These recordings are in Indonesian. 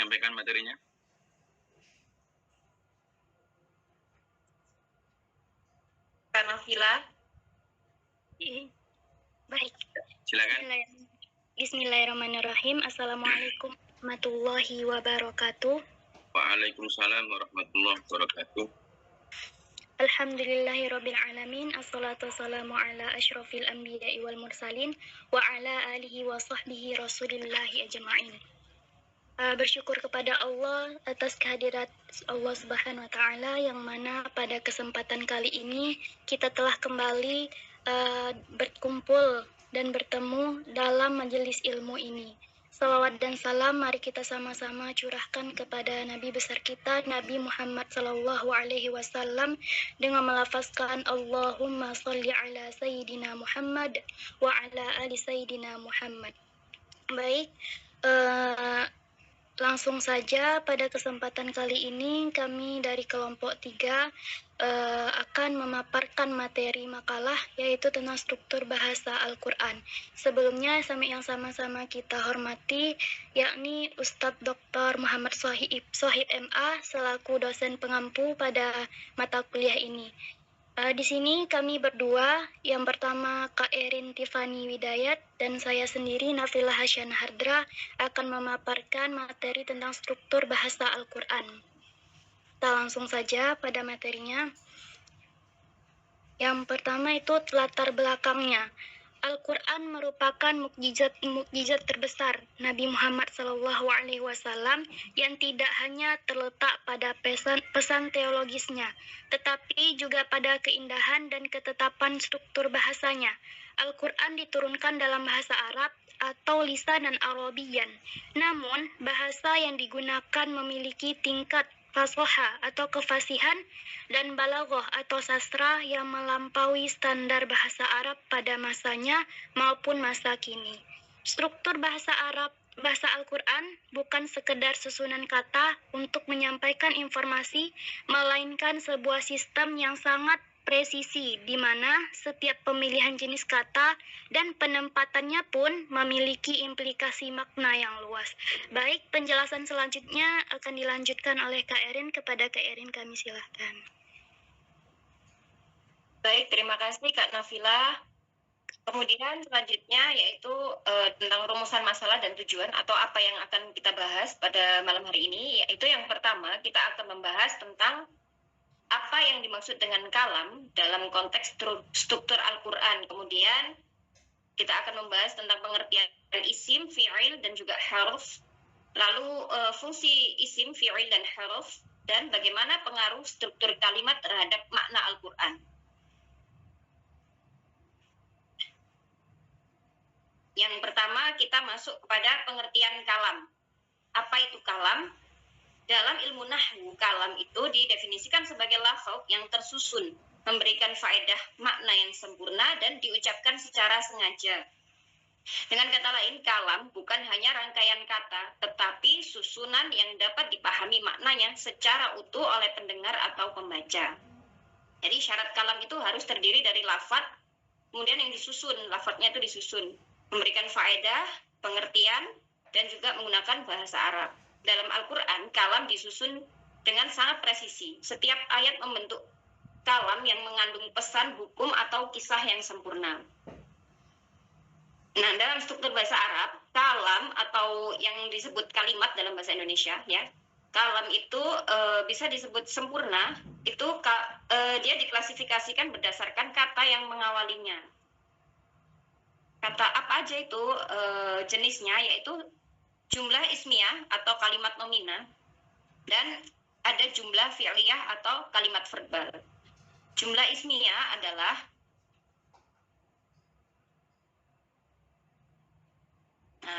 menyampaikan materinya? Kak Nafila. Baik. Silakan. Bismillahirrahmanirrahim. Assalamualaikum warahmatullahi wabarakatuh. Waalaikumsalam warahmatullahi wabarakatuh. Alhamdulillahirabbil alamin. Assalatu wassalamu ala asyrofil anbiya'i wal mursalin wa ala alihi wa sahbihi rasulillahi ajma'in. Bersyukur kepada Allah atas kehadirat Allah Subhanahu wa taala yang mana pada kesempatan kali ini kita telah kembali berkumpul dan bertemu dalam majelis ilmu ini. Salawat dan salam mari kita sama-sama curahkan kepada Nabi besar kita Nabi Muhammad sallallahu alaihi wasallam dengan melafazkan Allahumma sholli ala sayyidina Muhammad wa ala ali sayyidina Muhammad. Baik, langsung saja pada kesempatan kali ini kami dari kelompok 3 akan memaparkan materi makalah yaitu tentang struktur bahasa Al-Quran. Sebelumnya yang sama-sama kita hormati yakni Ustadz Dr. Muhammad Shohib MA selaku dosen pengampu pada mata kuliah ini. Di sini kami berdua, yang pertama Kak Erin Tiffany Widayat dan saya sendiri Nafila Hasyana Hardra akan memaparkan materi tentang struktur bahasa Al-Quran. Kita langsung saja pada materinya. Yang pertama itu latar belakangnya. Al-Quran merupakan mukjizat terbesar Nabi Muhammad SAW yang tidak hanya terletak pada pesan teologisnya, tetapi juga pada keindahan dan ketetapan struktur bahasanya. Al-Quran diturunkan dalam bahasa Arab atau lisanan Arabiyan, namun bahasa yang digunakan memiliki tingkat fasoha atau kefasihan dan balaghah atau sastra yang melampaui standar bahasa Arab pada masanya maupun masa kini. Struktur bahasa Al-Quran bukan sekedar susunan kata untuk menyampaikan informasi, melainkan sebuah sistem yang sangat presisi di mana setiap pemilihan jenis kata dan penempatannya pun memiliki implikasi makna yang luas. Baik, penjelasan selanjutnya akan dilanjutkan oleh Kak Erin. Kepada Kak Erin kami silahkan. Baik, terima kasih Kak Nafila. Kemudian selanjutnya yaitu tentang rumusan masalah dan tujuan atau apa yang akan kita bahas pada malam hari ini, yaitu yang pertama kita akan membahas tentang apa yang dimaksud dengan kalam dalam konteks struktur Al-Quran. Kemudian kita akan membahas tentang pengertian isim, fi'il, dan juga huruf. Lalu fungsi isim, fi'il, dan huruf, dan bagaimana pengaruh struktur kalimat terhadap makna Al-Quran. Yang pertama kita masuk kepada pengertian kalam. Apa itu kalam? Dalam ilmu nahwu, kalam itu didefinisikan sebagai lafaz yang tersusun, memberikan faedah makna yang sempurna dan diucapkan secara sengaja. Dengan kata lain, kalam bukan hanya rangkaian kata, tetapi susunan yang dapat dipahami maknanya secara utuh oleh pendengar atau pembaca. Jadi syarat kalam itu harus terdiri dari lafaz, kemudian yang disusun, lafaznya itu disusun, memberikan faedah, pengertian, dan juga menggunakan bahasa Arab. Dalam Al-Quran, kalam disusun dengan sangat presisi. Setiap ayat membentuk kalam yang mengandung pesan, hukum, atau kisah yang sempurna. Nah, dalam struktur bahasa Arab, kalam atau yang disebut kalimat dalam bahasa Indonesia, ya, kalam itu bisa disebut sempurna, itu dia diklasifikasikan berdasarkan kata yang mengawalinya. Kata apa aja itu jenisnya, yaitu jumlah ismiyah atau kalimat nomina, dan ada jumlah fi'liyah atau kalimat verbal. Jumlah ismiyah adalah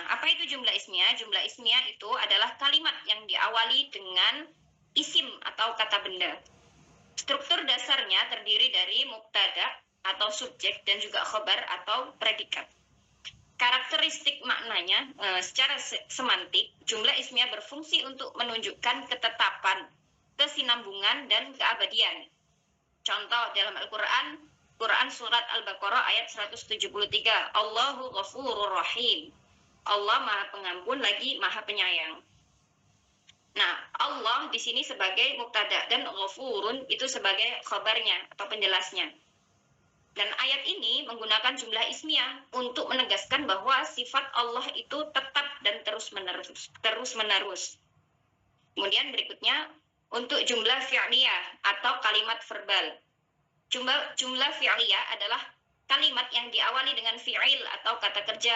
apa itu jumlah ismiyah? Jumlah ismiyah itu adalah kalimat yang diawali dengan isim atau kata benda. Struktur dasarnya terdiri dari mubtada atau subjek dan juga khobar atau predikat. Karakteristik maknanya secara semantik, jumlah ismiyah berfungsi untuk menunjukkan ketetapan, kesinambungan, dan keabadian. Contoh dalam Al-Quran, Quran Surat Al-Baqarah ayat 173, Allahu Ghafurur Rahim. Allah Maha Pengampun lagi Maha Penyayang. di sini sebagai mubtada dan ghafurun itu sebagai khabarnya atau penjelasnya. Dan ayat ini menggunakan jumlah ismiyah untuk menegaskan bahwa sifat Allah itu tetap dan terus-menerus. Kemudian berikutnya untuk jumlah fi'liyah atau kalimat verbal. Jumlah fi'liyah adalah kalimat yang diawali dengan fi'il atau kata kerja.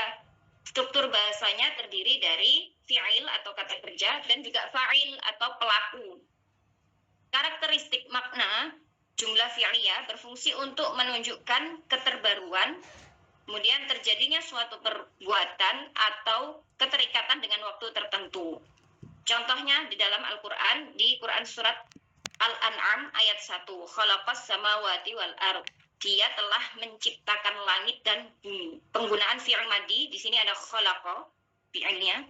Struktur bahasanya terdiri dari fi'il atau kata kerja dan juga fa'il atau pelaku. Karakteristik makna jumlah fi'liyah berfungsi untuk menunjukkan keterbaruan, kemudian terjadinya suatu perbuatan atau keterikatan dengan waktu tertentu. Contohnya di dalam Al-Quran, di Quran surat Al-An'am ayat 1, khalaqas samawati wal ardh. Dia telah menciptakan langit dan bumi. Penggunaan fi'il madi di sini ada khalaqa fi'ilnya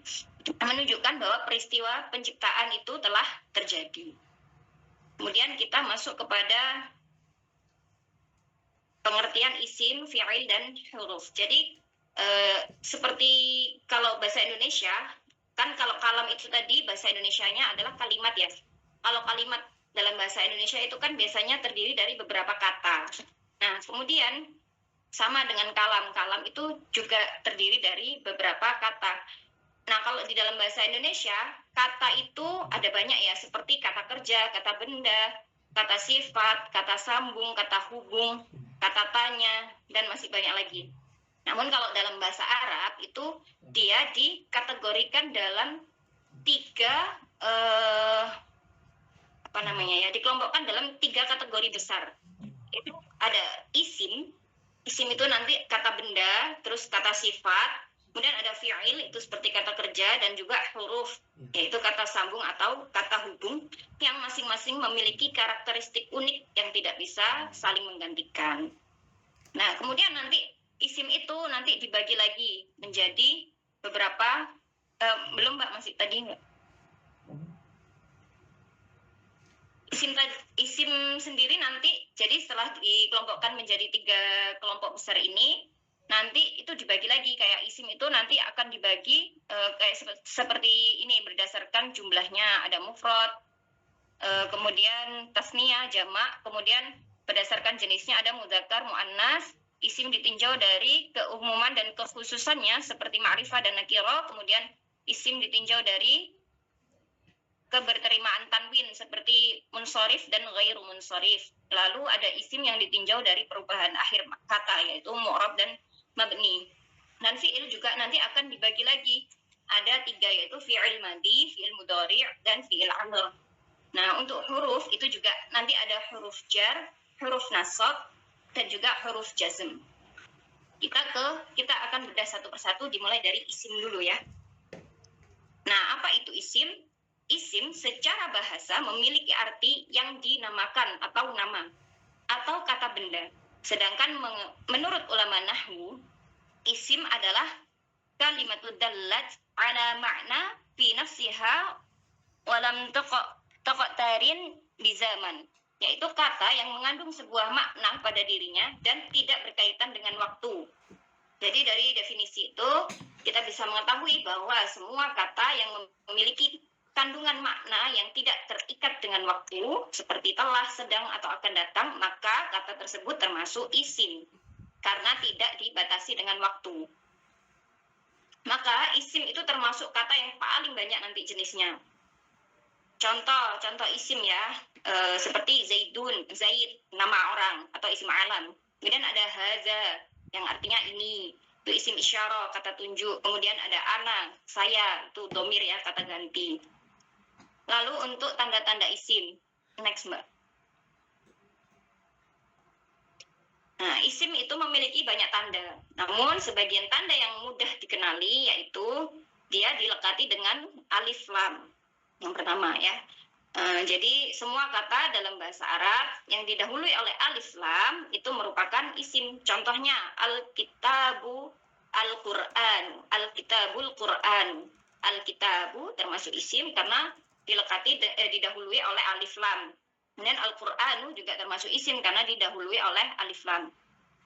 menunjukkan bahwa peristiwa penciptaan itu telah terjadi. Kemudian kita masuk kepada pengertian isim, fi'il dan huruf. Jadi seperti kalau bahasa Indonesia, kan kalau kalam itu tadi bahasa Indonesianya adalah kalimat ya. Kalau kalimat dalam bahasa Indonesia itu kan biasanya terdiri dari beberapa kata. Nah, kemudian sama dengan kalam. Kalam itu juga terdiri dari beberapa kata. Nah, kalau di dalam bahasa Indonesia, kata itu ada banyak ya, seperti kata kerja, kata benda, kata sifat, kata sambung, kata hubung, kata tanya, dan masih banyak lagi. Namun kalau dalam bahasa Arab itu dia dikategorikan dalam dikelompokkan dalam 3 kategori besar. Itu ada isim itu nanti kata benda, terus kata sifat, kemudian ada fi'il itu seperti kata kerja, dan juga huruf yaitu kata sambung atau kata hubung yang masing-masing memiliki karakteristik unik yang tidak bisa saling menggantikan. Nah, kemudian nanti isim itu nanti dibagi lagi menjadi beberapa belum Mbak, masih tadi enggak? Isim sendiri nanti, jadi setelah dikelompokkan menjadi 3 kelompok besar ini, nanti itu dibagi lagi, kayak isim itu nanti akan dibagi kayak seperti ini berdasarkan jumlahnya, ada mufrad, kemudian tasniyah, jamak, kemudian berdasarkan jenisnya ada mudzakkar, muannas. Isim ditinjau dari keumuman dan kekhususannya seperti ma'rifah dan nakirah, kemudian isim ditinjau dari keberterimaan tanwin seperti munsorif dan ghairu munsorif. Lalu ada isim yang ditinjau dari perubahan akhir kata yaitu mu'rab dan mabni. Dan fi'il juga nanti akan dibagi lagi. Ada 3 yaitu fi'il madi, fi'il mudhari' dan fi'il amr. Nah, untuk huruf itu juga nanti ada huruf jar, huruf nasab, dan juga huruf jazm. Kita akan bedah satu persatu dimulai dari isim dulu ya. Nah, apa itu isim? Isim secara bahasa memiliki arti yang dinamakan atau nama atau kata benda. Sedangkan menurut ulama nahwu, isim adalah kalimatud dallat ala ma'na fi nafsiha wa lam taqtarin bi zaman, yaitu kata yang mengandung sebuah makna pada dirinya dan tidak berkaitan dengan waktu. Jadi dari definisi itu kita bisa mengetahui bahwa semua kata yang memiliki kandungan makna yang tidak terikat dengan waktu, seperti telah, sedang, atau akan datang, maka kata tersebut termasuk isim, karena tidak dibatasi dengan waktu. Maka isim itu termasuk kata yang paling banyak nanti jenisnya. Contoh isim ya, seperti Zaidun, Zaid, nama orang, atau isim alam. Kemudian ada haza, yang artinya ini, itu isim isyarah, kata tunjuk. Kemudian ada ana, saya, itu domir ya, kata ganti. Lalu untuk tanda-tanda isim, next Mbak. Nah, isim itu memiliki banyak tanda. Namun sebagian tanda yang mudah dikenali yaitu dia dilekati dengan alif lam. Yang pertama ya. Jadi semua kata dalam bahasa Arab yang didahului oleh alif lam itu merupakan isim. Contohnya al-kitabu, al-Qur'an, al-kitabul Qur'an. Al-kitabu termasuk isim karena didahului oleh alif lam. Kemudian Al-Qur'anu juga termasuk isim karena didahului oleh alif lam.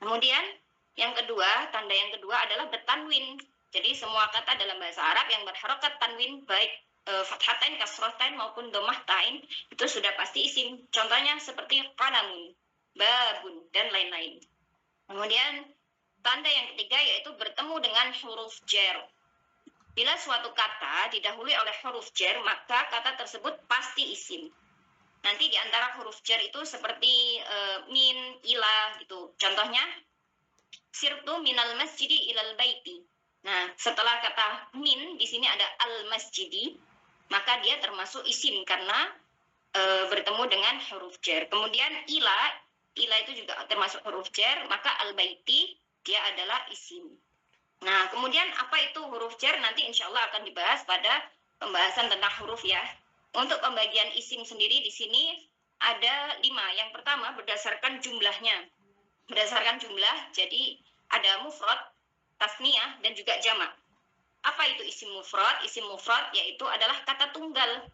Kemudian yang kedua, tanda yang kedua adalah bertanwin. Jadi semua kata dalam bahasa Arab yang berharokat tanwin baik fathatain, kasrotain maupun domahtain itu sudah pasti isim. Contohnya seperti qalamun, babun dan lain-lain. Kemudian tanda yang ketiga yaitu bertemu dengan huruf jar. Bila suatu kata didahului oleh huruf jar, maka kata tersebut pasti isim. Nanti di antara huruf jar itu seperti min, ila gitu. Contohnya sirtu minal masjidi ilal baiti. Nah, setelah kata min di sini ada al masjidi, maka dia termasuk isim karena bertemu dengan huruf jar. Kemudian ila itu juga termasuk huruf jar, maka al baiti dia adalah isim. Nah, kemudian apa itu huruf jar? Nanti insya Allah akan dibahas pada pembahasan tentang huruf ya. Untuk pembagian isim sendiri di sini ada 5. Yang pertama berdasarkan jumlahnya. Berdasarkan jumlah, jadi ada mufrad, tasniyah, dan juga jamak. Apa itu isim mufrad? Isim mufrad yaitu adalah kata tunggal.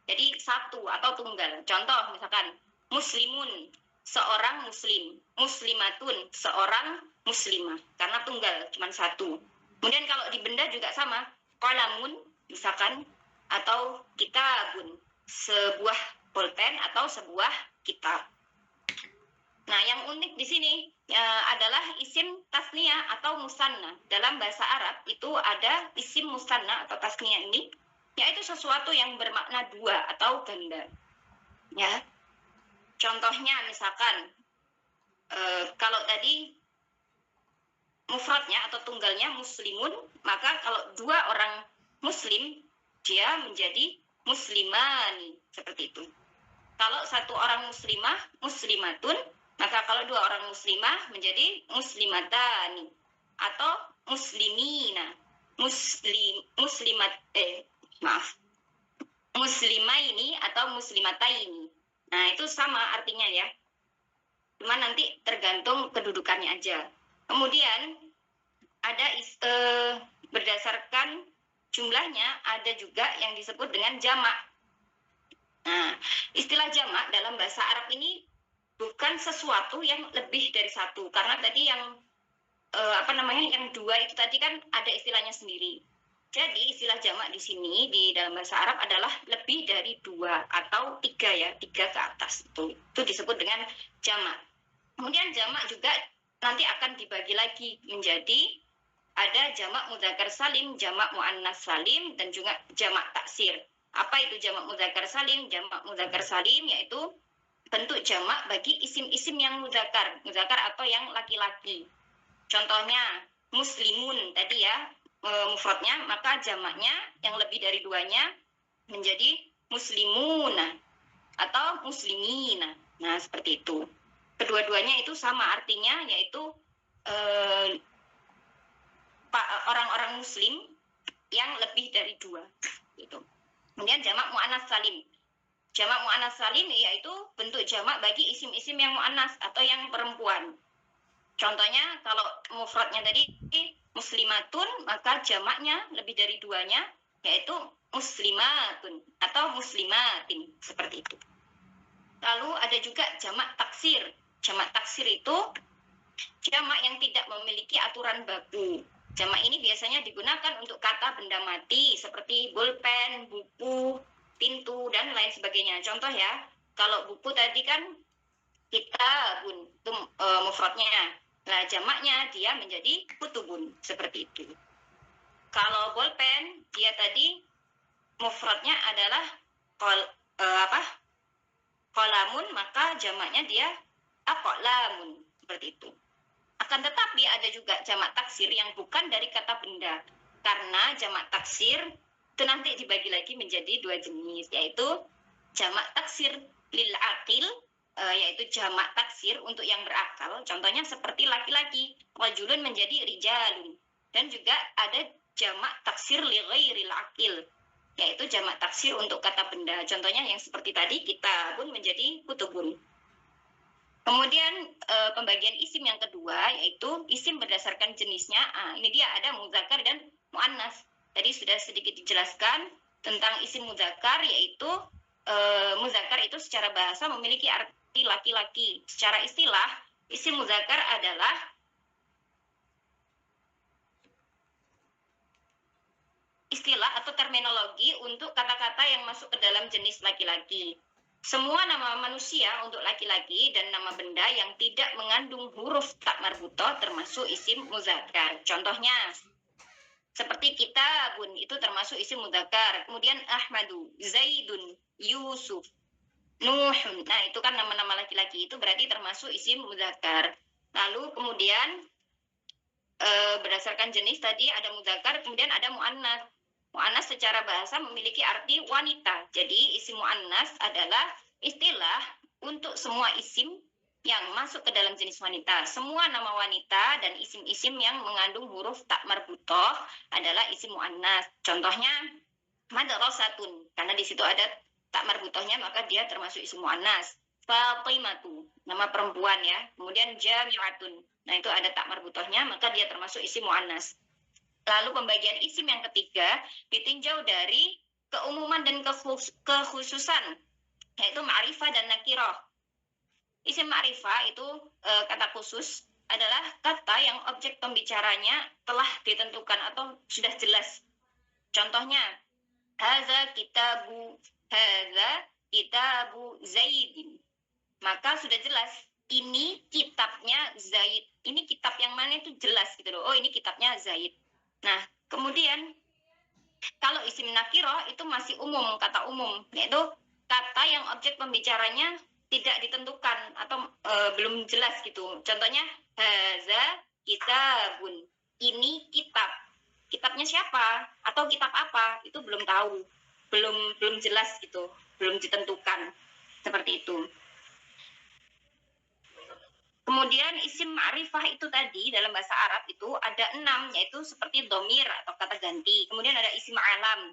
Jadi satu atau tunggal. Contoh misalkan muslimun, seorang muslim. Muslimatun, seorang muslimah. Karena tunggal, cuma satu. Kemudian kalau di benda juga sama. Qalamun, misalkan, atau kitabun, sebuah pulpen atau sebuah kitab. Nah, yang unik di sini adalah isim tasniyah atau musanna. Dalam bahasa Arab itu ada isim musanna atau tasniyah ini, yaitu sesuatu yang bermakna dua atau ganda. Ya, contohnya misalkan kalau tadi mufradnya atau tunggalnya muslimun, maka kalau dua orang muslim dia menjadi muslimani, seperti itu. Kalau satu orang muslimah, muslimatun, maka kalau dua orang muslimah menjadi muslimatani atau muslimina, muslimaini atau muslimataini. Nah, itu sama artinya ya. Cuma nanti tergantung kedudukannya aja. Kemudian ada berdasarkan jumlahnya ada juga yang disebut dengan jamak. Nah, istilah jamak dalam bahasa Arab ini bukan sesuatu yang lebih dari satu, karena tadi yang yang dua itu tadi kan ada istilahnya sendiri. Jadi istilah jamak di sini di dalam bahasa Arab adalah lebih dari dua atau tiga ya, 3 ke atas itu disebut dengan jamak. Kemudian jamak juga nanti akan dibagi lagi menjadi ada jamak mudzakkar salim, jamak muannas salim, dan juga jamak taksir. Apa itu jamak mudzakkar salim? Jamak mudzakkar salim yaitu bentuk jamak bagi isim-isim yang mudzakkar atau yang laki-laki. Contohnya muslimun tadi ya, mufradnya, maka jamaknya yang lebih dari duanya menjadi muslimuna atau muslimina. Nah, seperti itu. Kedua-duanya itu sama artinya, yaitu orang-orang muslim yang lebih dari dua. Gitu. Kemudian jamak mu'annas salim. Jamak mu'annas salim yaitu bentuk jamak bagi isim-isim yang mu'annas atau yang perempuan. Contohnya kalau mufradnya tadi muslimatun, maka jamaknya lebih dari duanya yaitu muslimatun atau muslimatin, seperti itu. Lalu ada juga jamak taksir. Jamak taksir itu jamak yang tidak memiliki aturan baku. Jamak ini biasanya digunakan untuk kata benda mati seperti pulpen, buku, pintu, dan lain sebagainya. Contoh ya, kalau buku tadi kan kitabun, itu mufradnya. Nah, jamaknya dia menjadi kutubun, seperti itu. Kalau pulpen, dia tadi mufradnya adalah qalamun, maka jamaknya dia aqlamun, seperti itu. Akan tetapi ada juga jamak taksir yang bukan dari kata benda. Karena jamak taksir itu nanti dibagi lagi menjadi 2 jenis, yaitu jamak taksir lil aqil, yaitu jamak taksir untuk yang berakal. Contohnya seperti laki-laki, rajulun menjadi rijalun. Dan juga ada jamak taksir li ghairil aqil, yaitu jamak taksir untuk kata benda. Contohnya yang seperti tadi, kitabun menjadi kutubun. Kemudian pembagian isim yang kedua yaitu isim berdasarkan jenisnya. Ini dia ada mudzakkar dan muannas. Tadi sudah sedikit dijelaskan tentang isim mudzakkar, yaitu mudzakkar itu secara bahasa memiliki arti laki-laki. Secara istilah isim mudzakkar adalah istilah atau terminologi untuk kata-kata yang masuk ke dalam jenis laki-laki. Semua nama manusia untuk laki-laki dan nama benda yang tidak mengandung huruf tak marbutoh termasuk isim muzakkar. Contohnya, seperti kitabun itu termasuk isim mudzakkar. Kemudian Ahmadu, Zaidun, Yusuf, Nuhun. Nah, itu kan nama-nama laki-laki itu berarti termasuk isim mudzakkar. Lalu kemudian berdasarkan jenis tadi ada mudzakkar, kemudian ada muannas. Muannas secara bahasa memiliki arti wanita. Jadi isim muannas adalah istilah untuk semua isim yang masuk ke dalam jenis wanita. Semua nama wanita dan isim-isim yang mengandung huruf tak marbutoh adalah isim muannas. Contohnya madrasatun, karena di situ ada tak marbutohnya maka dia termasuk isim muannas. Fatimatu, nama perempuan ya. Kemudian jami'atun. Nah, itu ada tak marbutohnya maka dia termasuk isim muannas. Lalu pembagian isim yang ketiga ditinjau dari keumuman dan kekhususan, yaitu ma'rifah dan nakirah. Isim ma'rifah itu kata khusus adalah kata yang objek pembicaranya telah ditentukan atau sudah jelas. Contohnya, haza kitabu Zaidin. Maka sudah jelas, ini kitabnya Zaid. Ini kitab yang mana itu jelas gitu loh. Oh, ini kitabnya Zaid. Nah, kemudian kalau isim nakirah itu masih umum, kata umum, yaitu kata yang objek pembicaranya tidak ditentukan atau belum jelas gitu. Contohnya, haza kitabun. Ini kitab. Kitabnya siapa? Atau kitab apa? Itu belum tahu. Belum jelas gitu. Belum ditentukan. Seperti itu. Kemudian isim ma'rifah itu tadi dalam bahasa Arab itu ada 6, yaitu seperti domir atau kata ganti. Kemudian ada isim alam,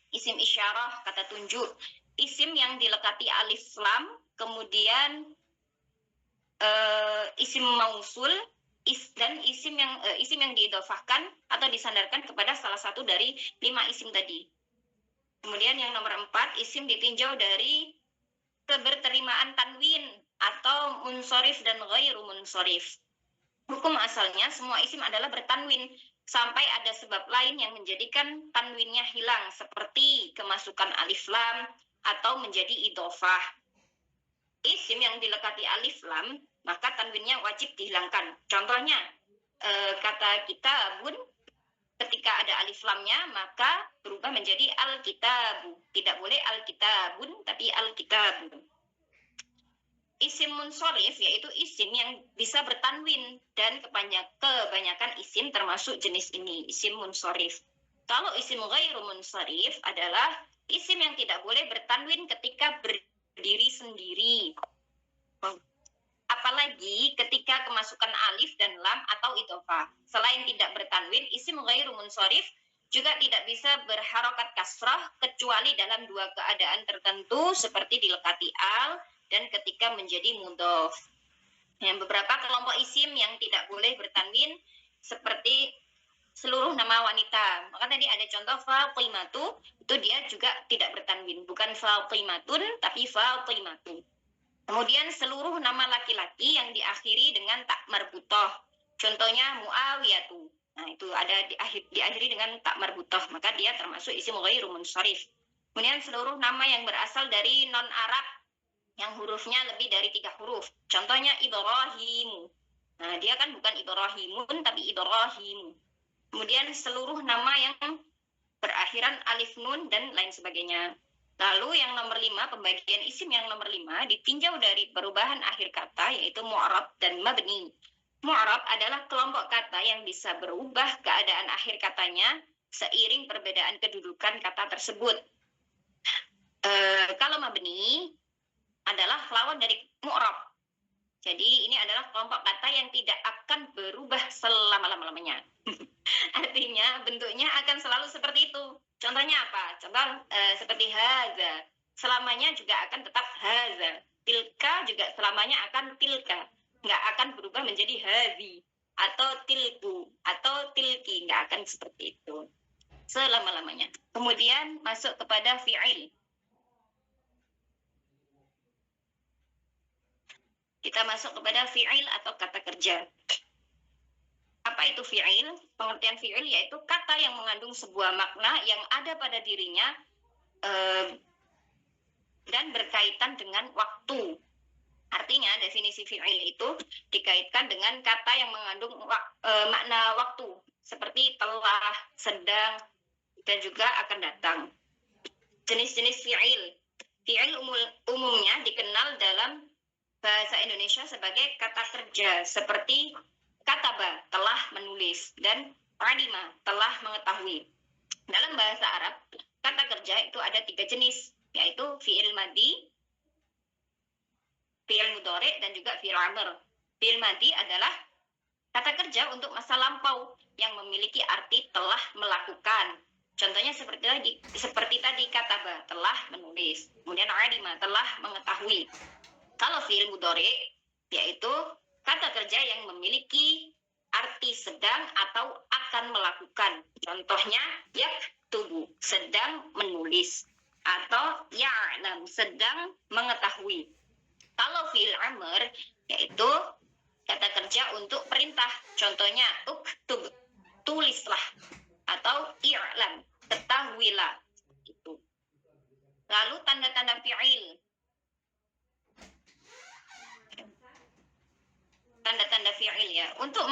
isim isyarah, kata tunjuk, isim yang dilekati alif lam, kemudian isim mausul, dan isim yang diidhofahkan atau disandarkan kepada salah satu dari 5 isim tadi. Kemudian yang nomor 4, isim ditinjau dari keberterimaan tanwin atau munsorif dan ghairu munsorif. Hukum asalnya semua isim adalah bertanwin sampai ada sebab lain yang menjadikan tanwinnya hilang seperti kemasukan alif lam atau menjadi idhofah. Isim yang dilekati alif lam maka tanwinnya wajib dihilangkan. Contohnya kata kitabun, ketika ada alif lamnya maka berubah menjadi al-kitabu. Tidak boleh al-kitabun tapi al-kitabu. Isim munsorif yaitu isim yang bisa bertanwin dan kebanyakan isim termasuk jenis ini, isim munsorif. Kalau isim ghairu munsorif adalah isim yang tidak boleh bertanwin ketika berdiri sendiri. Apalagi ketika kemasukan alif dan lam atau idhofah. Selain tidak bertanwin, isim ghairu munsorif juga tidak bisa berharokat kasrah kecuali dalam 2 keadaan tertentu seperti dilekati al dan ketika menjadi mudhof. Yang beberapa kelompok isim yang tidak boleh bertanwin seperti seluruh nama wanita. Maka tadi ada contoh Fatimatu, itu dia juga tidak bertanwin, bukan Fatimatun tapi Fatimatu. Kemudian seluruh nama laki-laki yang diakhiri dengan tak marbutoh. Contohnya Muawiyatu. Nah, itu ada diakhiri dengan tak marbutoh, maka dia termasuk isim ghairu munsharif. Kemudian seluruh nama yang berasal dari non Arab yang hurufnya lebih dari 3 huruf. Contohnya Ibrahim. Nah, dia kan bukan Ibrahimun, tapi Ibrahim. Kemudian seluruh nama yang berakhiran alif nun dan lain sebagainya. Lalu yang nomor 5, pembagian isim yang nomor 5 ditinjau dari perubahan akhir kata, yaitu mu'rab dan mabni. Mu'rab adalah kelompok kata yang bisa berubah keadaan akhir katanya seiring perbedaan kedudukan kata tersebut. Kalau mabni adalah lawan dari mu'rab. Jadi ini adalah kelompok kata yang tidak akan berubah selama-lamanya. Artinya bentuknya akan selalu seperti itu. Contohnya apa? Contoh seperti haza. Selamanya juga akan tetap haza. Tilka juga selamanya akan tilka. Nggak akan berubah menjadi hazi. Atau tilku. Atau tilki. Nggak akan seperti itu. Selama-lamanya. Kemudian masuk kepada fi'il. Kita masuk kepada fi'il atau kata kerja. Apa itu fi'il? Pengertian fi'il yaitu kata yang mengandung sebuah makna yang ada pada dirinya dan berkaitan dengan waktu. Artinya definisi fi'il itu dikaitkan dengan kata yang mengandung makna waktu seperti telah, sedang, dan juga akan datang. Jenis-jenis fi'il. Fi'il umumnya dikenal dalam bahasa Indonesia sebagai kata kerja seperti kataba, telah menulis, dan alima, telah mengetahui. Dalam bahasa Arab, kata kerja itu ada 3 jenis, yaitu fi'il madi, fi'il mudhari, dan juga fi'il amr. Fi'il madi adalah kata kerja untuk masa lampau yang memiliki arti telah melakukan. Contohnya seperti tadi kataba, telah menulis. Kemudian alima, telah mengetahui. Kalau fi'il mudhari yaitu kata kerja yang memiliki arti sedang atau akan melakukan. Contohnya yaktubu, sedang menulis, atau ya'lam, sedang mengetahui. Kalau fi'il amr yaitu kata kerja untuk perintah. Contohnya uktub, tulislah, atau i'lam, ketahuilah. Itu. Lalu tanda-tanda fi'il. Tanda-tanda fi'il ya. Untuk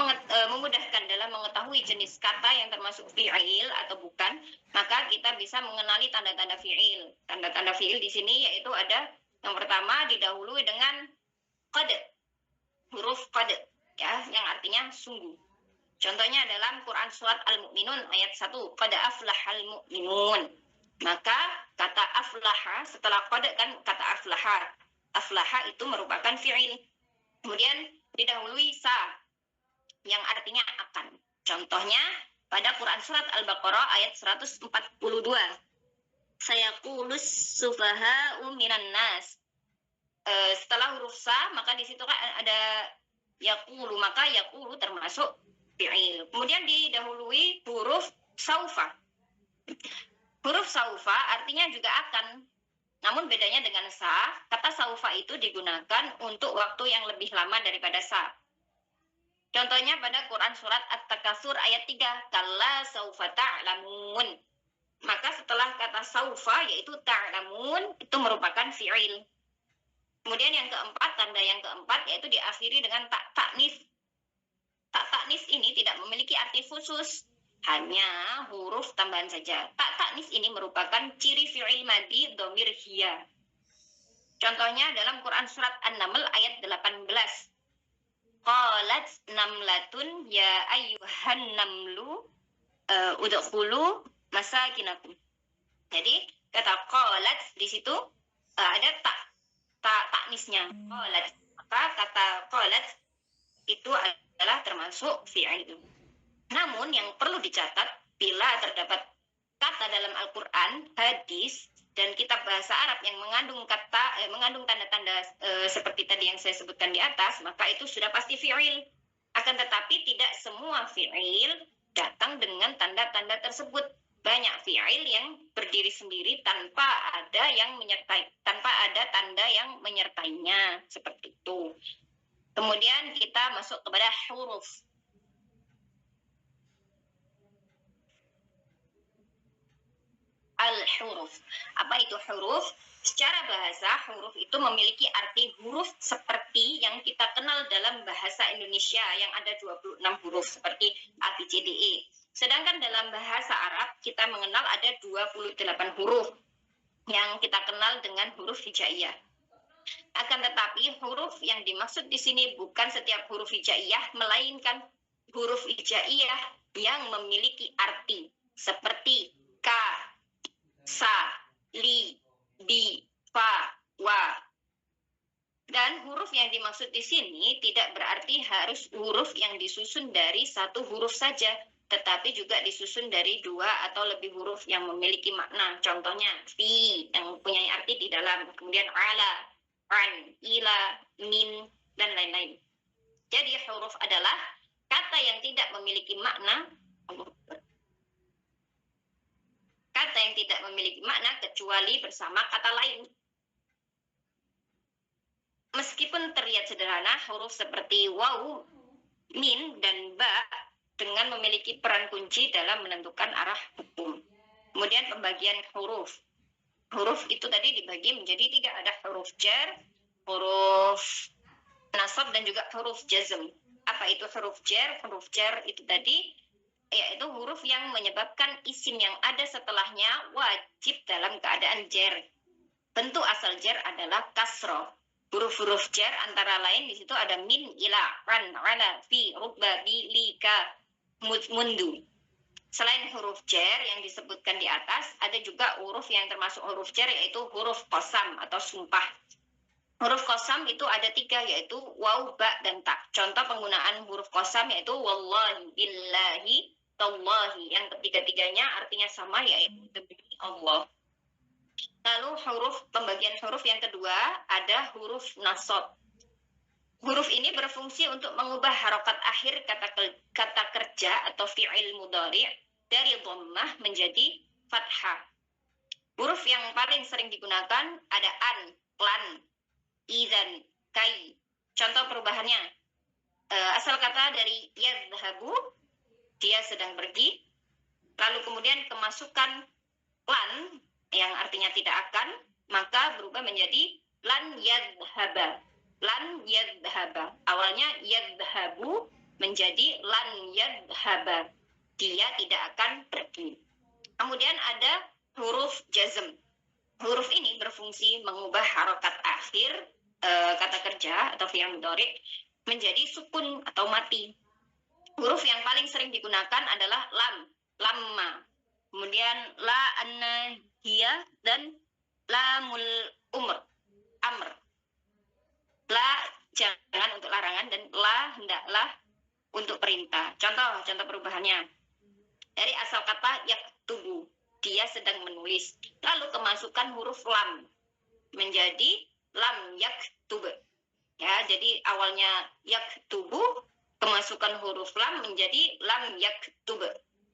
memudahkan dalam mengetahui jenis kata yang termasuk fi'il atau bukan, maka kita bisa mengenali tanda-tanda fi'il. Tanda-tanda fi'il di sini yaitu ada yang pertama didahului dengan qad, huruf qad ya, yang artinya sungguh. Contohnya dalam Quran surat Al-Mu'minun ayat 1, qad aflahal mu'minun. Maka kata aflaha setelah qad kan kata aflaha. Aflaha itu merupakan fi'il. Kemudian didahului sa yang artinya akan. Contohnya pada Quran surat Al-Baqarah ayat 142. Sayaqulus sufaha'u minan nas. Setelah huruf sa maka di situ kan ada yaqulu, maka yaqulu termasuk fi'il. Kemudian didahului huruf saufa. Huruf saufa artinya juga akan. Namun bedanya dengan sa, kata saufa itu digunakan untuk waktu yang lebih lama daripada sa. Contohnya pada Quran surat At-Takatsur ayat 3, kalla saufa ta'lamun. Maka setelah kata saufa yaitu ta'lamun itu merupakan fi'il. Kemudian yang keempat, tanda yang keempat yaitu diakhiri dengan tak taknis. Tak taknis ini tidak memiliki arti khusus, hanya huruf tambahan saja. Tak taknis ini merupakan ciri fi'il madi dhamir hiya. Contohnya dalam Quran surat An-Naml ayat 18. Qalat namlatun ya ayyuhan namlu udkhulu masakinakum. Jadi kata qalat di situ ada tak taknisnya. Qalat. Maka kata qalat itu adalah termasuk fi'il. Namun yang perlu dicatat, bila terdapat kata dalam Al-Quran, hadis, dan kitab bahasa Arab yang mengandung tanda-tanda seperti tadi yang saya sebutkan di atas, maka itu sudah pasti fi'il. Akan tetapi tidak semua fi'il datang dengan tanda-tanda tersebut. Banyak fi'il yang berdiri sendiri tanpa ada tanda yang menyertainya, seperti itu. Kemudian kita masuk kepada huruf. Al-huruf. Apa itu huruf? Secara bahasa, huruf itu memiliki arti huruf seperti yang kita kenal dalam bahasa Indonesia yang ada 26 huruf seperti A, B, C, D, E. Sedangkan dalam bahasa Arab kita mengenal ada 28 huruf yang kita kenal dengan huruf hijaiyah. Akan tetapi huruf yang dimaksud di sini bukan setiap huruf hijaiyah, melainkan huruf hijaiyah yang memiliki arti seperti ka, sa, li, di, fa, wa. Dan huruf yang dimaksud di sini tidak berarti harus huruf yang disusun dari satu huruf saja, tetapi juga disusun dari 2 atau lebih huruf yang memiliki makna. Contohnya fi yang mempunyai arti di dalam, kemudian ala, an, ila, min, dan lain-lain. Jadi huruf adalah kata yang tidak memiliki makna, kata yang tidak memiliki makna kecuali bersama kata lain. Meskipun terlihat sederhana, huruf seperti waw, min, dan ba dengan memiliki peran kunci dalam menentukan arah hukum. Kemudian pembagian huruf. Huruf itu tadi dibagi menjadi 3, ada huruf jar, huruf nasab, dan juga huruf jazm. Apa itu huruf jar? Huruf jar itu tadi yaitu huruf yang menyebabkan isim yang ada setelahnya wajib dalam keadaan jar. Bentuk asal jar adalah kasroh. Huruf-huruf jar antara lain di situ ada min, ila, ran, ala, fi, rubba, bi, lika, mundu. Selain huruf jar yang disebutkan di atas, ada juga huruf yang termasuk huruf jar, yaitu huruf qasam atau sumpah. Huruf qasam itu ada 3, yaitu waw, ba, dan ta. Contoh penggunaan huruf qasam yaitu wallahi, billahi, tallahi. Yang ketiga-tiganya artinya sama, yaitu demi Allah. Lalu pembagian huruf yang kedua ada huruf nasab. Huruf ini berfungsi untuk mengubah harokat akhir kata kerja atau fi'il mudhari' dari dhammah menjadi fathah. Huruf yang paling sering digunakan ada an, lan, idzan, kai. Contoh perubahannya, asal kata dari yadhhabu, dia sedang pergi, lalu kemudian kemasukan lan yang artinya tidak akan, maka berubah menjadi lan yadhhaba. Lan yadhhaba. Awalnya yadhhabu menjadi lan yadhhaba. Dia tidak akan pergi. Kemudian ada huruf jazm. Huruf ini berfungsi mengubah harokat akhir kata kerja atau fi'il mudhari' menjadi sukun atau mati. Huruf yang paling sering digunakan adalah lam, lamma. Kemudian la, anna, hiya, dan lamul amr. La jangan untuk larangan, dan la hendaklah untuk perintah. Contoh perubahannya. Dari asal kata yaktubu, dia sedang menulis. Lalu kemasukan huruf lam menjadi lam yaktub. Ya, jadi awalnya yaktubu, kemasukan huruf lam menjadi lam yaktub.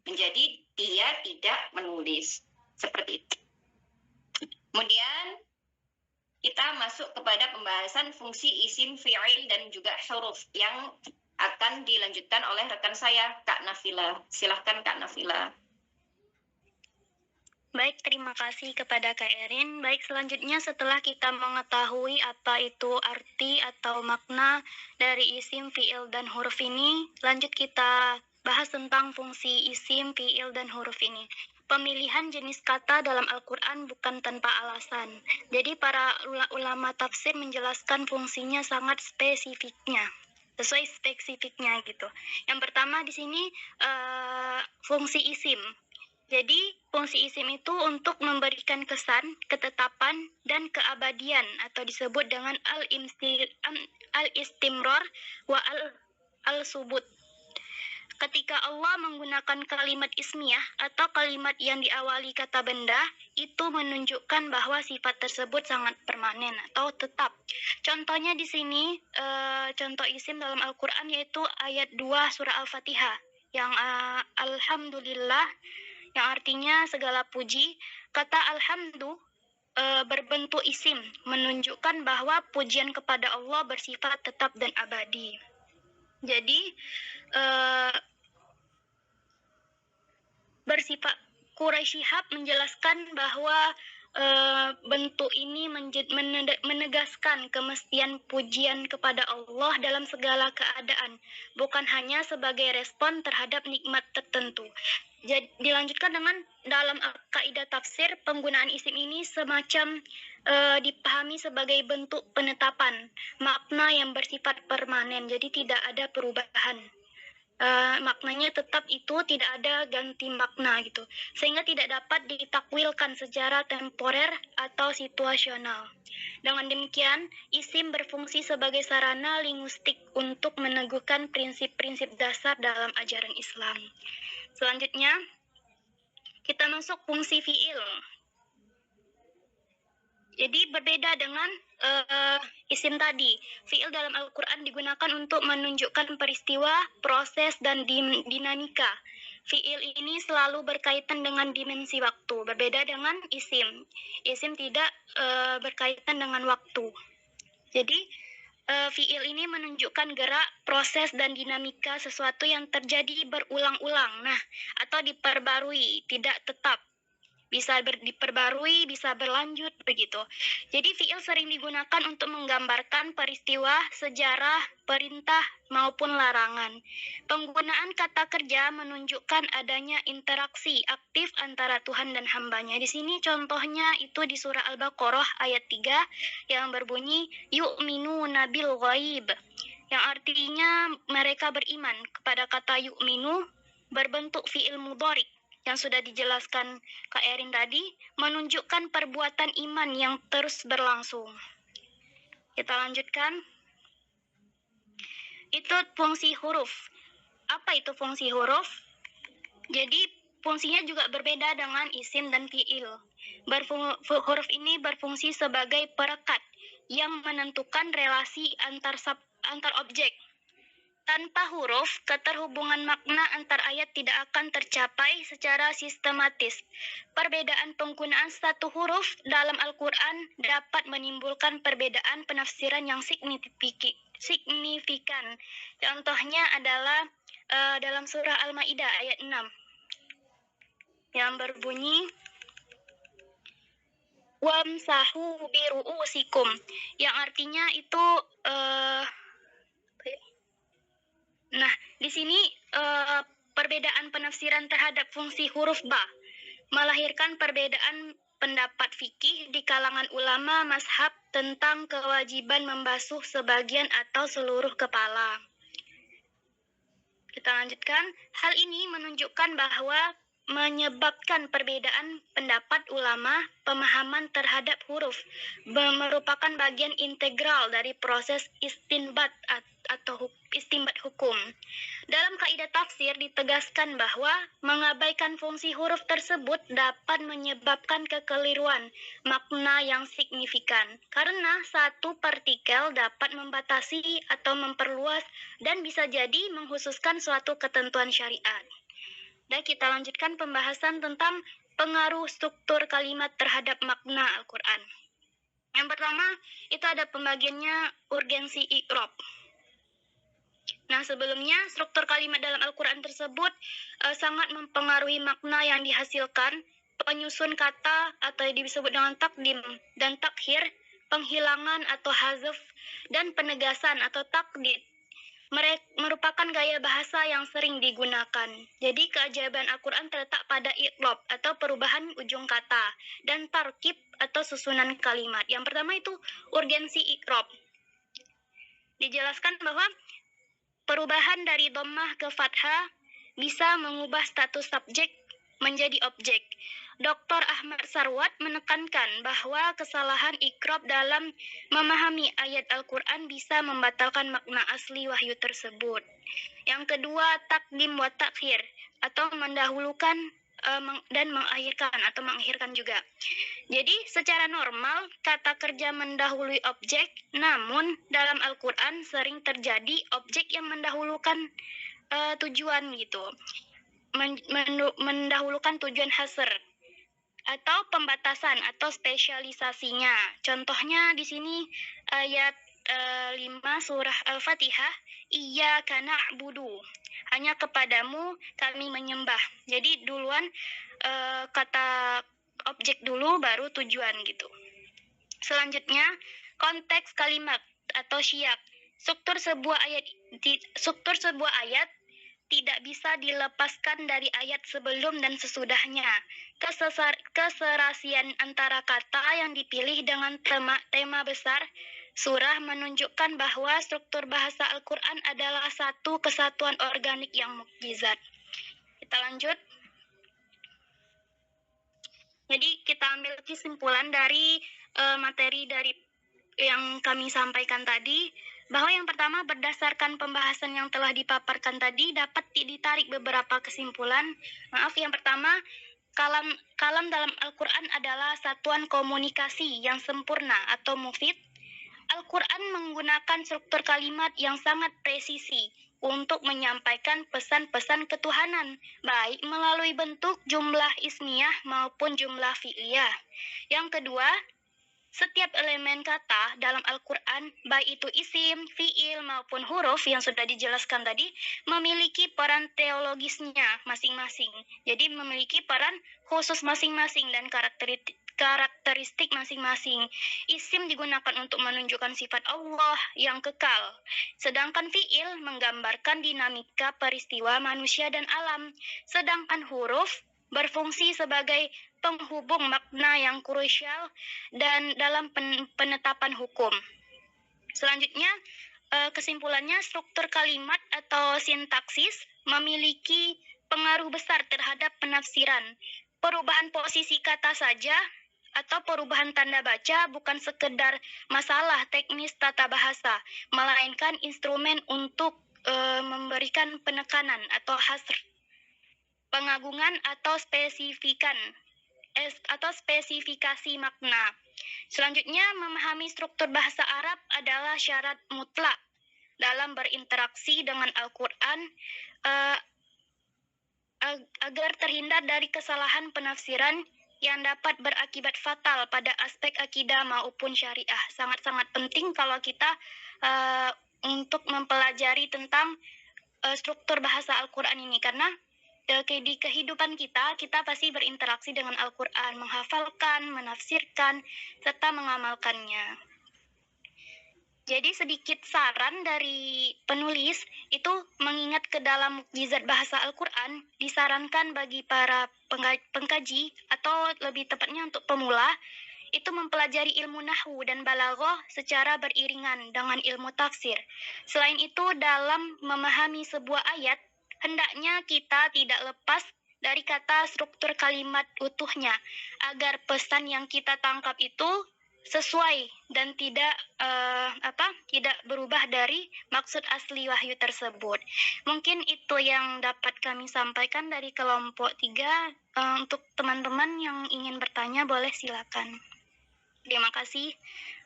Menjadi dia tidak menulis. Seperti itu. Kemudian kita masuk kepada pembahasan fungsi isim, fi'il, dan juga huruf yang akan dilanjutkan oleh rekan saya, Kak Nafila. Silahkan Kak Nafila. Baik, terima kasih kepada Kak Erin. Baik, selanjutnya setelah kita mengetahui apa itu arti atau makna dari isim, fi'il, dan huruf ini, lanjut kita bahas tentang fungsi isim, fi'il, dan huruf ini. Pemilihan jenis kata dalam Al-Quran bukan tanpa alasan. Jadi para ulama tafsir menjelaskan fungsinya sangat spesifiknya, sesuai spesifiknya gitu. Yang pertama di sini fungsi isim. Jadi fungsi isim itu untuk memberikan kesan, ketetapan, dan keabadian atau disebut dengan al-istimrar wa al-subut. Ketika Allah menggunakan kalimat ismiyah atau kalimat yang diawali kata benda, itu menunjukkan bahwa sifat tersebut sangat permanen atau tetap. Contohnya di sini, contoh isim dalam Al-Quran yaitu ayat 2 surah Al-Fatihah, yang Alhamdulillah, yang artinya segala puji. Kata alhamdu berbentuk isim, menunjukkan bahwa pujian kepada Allah bersifat tetap dan abadi. Jadi, bersifat Quraisy Shihab menjelaskan bahwa bentuk ini menegaskan kemestian pujian kepada Allah dalam segala keadaan, bukan hanya sebagai respon terhadap nikmat tertentu. Jadi, dilanjutkan dengan dalam kaidah tafsir, penggunaan isim ini semacam dipahami sebagai bentuk penetapan makna yang bersifat permanen, jadi tidak ada perubahan. Maknanya tetap itu, tidak ada ganti makna gitu, sehingga tidak dapat ditakwilkan secara temporer atau situasional. Dengan demikian, isim berfungsi sebagai sarana linguistik untuk meneguhkan prinsip-prinsip dasar dalam ajaran Islam. Selanjutnya, kita masuk fungsi fi'il. Jadi berbeda dengan isim tadi. Fi'il dalam Al-Quran digunakan untuk menunjukkan peristiwa, proses, dan dinamika. Fi'il ini selalu berkaitan dengan dimensi waktu. Berbeda dengan isim. Isim tidak berkaitan dengan waktu. Jadi Fiil ini menunjukkan gerak, proses, dan dinamika sesuatu yang terjadi berulang-ulang. Nah, atau diperbarui, tidak tetap. Bisa diperbarui, bisa berlanjut, begitu. Jadi fiil sering digunakan untuk menggambarkan peristiwa, sejarah, perintah, maupun larangan. Penggunaan kata kerja menunjukkan adanya interaksi aktif antara Tuhan dan hambanya. Di sini contohnya itu di surah Al-Baqarah ayat 3 yang berbunyi yu'minuna bil ghaib, yang artinya mereka beriman. Kepada kata yu'minu berbentuk fiil mudhari yang sudah dijelaskan Kak Erin tadi, menunjukkan perbuatan iman yang terus berlangsung. Kita lanjutkan. Itu fungsi huruf. Apa itu fungsi huruf? Jadi fungsinya juga berbeda dengan isim dan fiil. Huruf ini berfungsi sebagai perekat yang menentukan relasi antar objek. Tanpa huruf, keterhubungan makna antar ayat tidak akan tercapai secara sistematis. Perbedaan penggunaan satu huruf dalam Al-Quran dapat menimbulkan perbedaan penafsiran yang signifikan. Contohnya adalah dalam surah Al-Maidah ayat 6 yang berbunyi wamsahu biru'usikum, yang artinya itu nah, di sini perbedaan penafsiran terhadap fungsi huruf ba melahirkan perbedaan pendapat fikih di kalangan ulama mazhab tentang kewajiban membasuh sebagian atau seluruh kepala. Kita lanjutkan. Hal ini menunjukkan bahwa menyebabkan perbedaan pendapat ulama, pemahaman terhadap huruf merupakan bagian integral dari proses istinbat atau istinbat hukum. Dalam kaidah tafsir ditegaskan bahwa mengabaikan fungsi huruf tersebut dapat menyebabkan kekeliruan makna yang signifikan, karena satu partikel dapat membatasi atau memperluas dan bisa jadi mengkhususkan suatu ketentuan syariat. Dan kita lanjutkan pembahasan tentang pengaruh struktur kalimat terhadap makna Al-Quran. Yang pertama, itu ada pembagiannya urgensi i'rab. Nah, sebelumnya struktur kalimat dalam Al-Quran tersebut sangat mempengaruhi makna yang dihasilkan, penyusun kata atau yang disebut dengan takdim dan takhir, penghilangan atau hazf, dan penegasan atau takdid. Merupakan gaya bahasa yang sering digunakan. Jadi keajaiban Al-Quran terletak pada i'rab atau perubahan ujung kata dan tarkib atau susunan kalimat. Yang pertama itu urgensi i'rab. Dijelaskan bahwa perubahan dari dhammah ke fathah bisa mengubah status subjek menjadi objek. Dr. Ahmad Sarwat menekankan bahwa kesalahan i'rab dalam memahami ayat Al-Quran bisa membatalkan makna asli wahyu tersebut. Yang kedua, takdim wa takhir atau mendahulukan dan mengakhirkan juga. Jadi secara normal kata kerja mendahului objek, namun dalam Al-Quran sering terjadi objek yang mendahulukan tujuan gitu. Mendahulukan tujuan hasr atau pembatasan atau spesialisasinya. Contohnya di sini ayat 5 surah Al-Fatihah, iyyaka na'budu, hanya kepadamu kami menyembah. Jadi duluan kata objek dulu baru tujuan gitu. Selanjutnya konteks kalimat atau syiak. Struktur sebuah ayat tidak bisa dilepaskan dari ayat sebelum dan sesudahnya. Keserasian antara kata yang dipilih dengan tema besar surah menunjukkan bahwa struktur bahasa Al-Quran adalah satu kesatuan organik yang mukjizat. Kita lanjut. Jadi kita ambil kesimpulan dari materi dari yang kami sampaikan tadi, bahwa yang pertama berdasarkan pembahasan yang telah dipaparkan tadi dapat ditarik beberapa kesimpulan. Yang pertama, kalam dalam Al-Quran adalah satuan komunikasi yang sempurna atau mufid. Al-Quran menggunakan struktur kalimat yang sangat presisi untuk menyampaikan pesan-pesan ketuhanan, baik melalui bentuk jumlah ismiyah maupun jumlah fi'liyah. Yang kedua, Setiap elemen kata dalam Al-Quran, baik itu isim, fiil, maupun huruf yang sudah dijelaskan tadi, memiliki peran teologisnya masing-masing. Jadi memiliki peran khusus masing-masing dan karakteristik masing-masing. Isim digunakan untuk menunjukkan sifat Allah yang kekal, sedangkan fiil menggambarkan dinamika peristiwa manusia dan alam, sedangkan huruf berfungsi sebagai penghubung makna yang krusial dan dalam penetapan hukum. Selanjutnya, kesimpulannya struktur kalimat atau sintaksis memiliki pengaruh besar terhadap penafsiran. Perubahan posisi kata saja atau perubahan tanda baca bukan sekedar masalah teknis tata bahasa, melainkan instrumen untuk memberikan penekanan atau hasr, pengagungan atau spesifikasi makna. Selanjutnya, memahami struktur bahasa Arab adalah syarat mutlak dalam berinteraksi dengan Al-Quran agar terhindar dari kesalahan penafsiran yang dapat berakibat fatal pada aspek akidah maupun syariah. Sangat-sangat penting kalau kita untuk mempelajari tentang struktur bahasa Al-Quran ini, karena di kehidupan kita pasti berinteraksi dengan Al-Quran, menghafalkan, menafsirkan, serta mengamalkannya. Jadi sedikit saran dari penulis itu, mengingat ke dalam mukjizat bahasa Al-Quran, disarankan bagi para pengkaji atau lebih tepatnya untuk pemula, itu mempelajari ilmu nahwu dan balaghah secara beriringan dengan ilmu tafsir. Selain itu, dalam memahami sebuah ayat, hendaknya kita tidak lepas dari kata struktur kalimat utuhnya, agar pesan yang kita tangkap itu sesuai dan tidak berubah dari maksud asli wahyu tersebut. Mungkin itu yang dapat kami sampaikan dari kelompok 3. Untuk teman-teman yang ingin bertanya, boleh silakan. Terima kasih